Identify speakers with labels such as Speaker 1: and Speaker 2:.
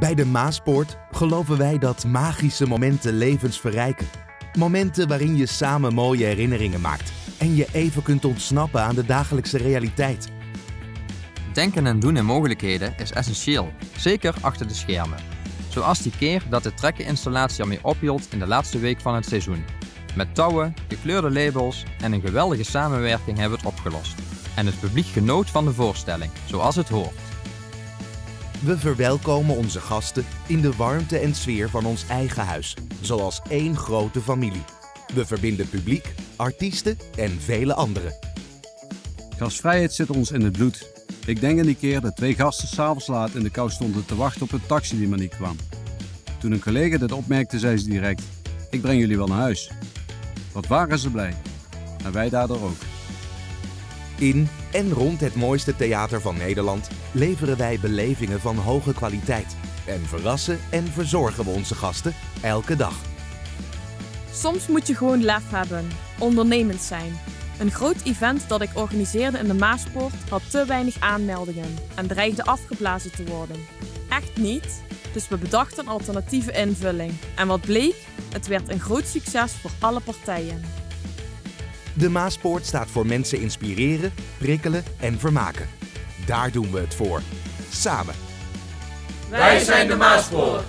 Speaker 1: Bij de Maaspoort geloven wij dat magische momenten levens verrijken. Momenten waarin je samen mooie herinneringen maakt en je even kunt ontsnappen aan de dagelijkse realiteit.
Speaker 2: Denken en doen in mogelijkheden is essentieel, zeker achter de schermen. Zoals die keer dat de trekkeninstallatie ermee ophield in de laatste week van het seizoen. Met touwen, gekleurde labels en een geweldige samenwerking hebben we het opgelost. En het publiek genoot van de voorstelling, zoals het hoort.
Speaker 1: We verwelkomen onze gasten in de warmte en sfeer van ons eigen huis, zoals één grote familie. We verbinden publiek, artiesten en vele anderen.
Speaker 3: Gastvrijheid zit ons in het bloed. Ik denk aan die keer dat 2 gasten 's avonds laat in de kou stonden te wachten op een taxi die maar niet kwam. Toen een collega dit opmerkte, zei ze direct: "Ik breng jullie wel naar huis." Wat waren ze blij. En wij daardoor ook.
Speaker 1: In en rond het mooiste theater van Nederland leveren wij belevingen van hoge kwaliteit. En verrassen en verzorgen we onze gasten elke dag.
Speaker 4: Soms moet je gewoon lef hebben, ondernemend zijn. Een groot event dat ik organiseerde in de Maaspoort had te weinig aanmeldingen en dreigde afgeblazen te worden. Echt niet, dus we bedachten een alternatieve invulling. En wat bleek? Het werd een groot succes voor alle partijen.
Speaker 1: De Maaspoort staat voor mensen inspireren, prikkelen en vermaken. Daar doen we het voor. Samen.
Speaker 5: Wij zijn de Maaspoort.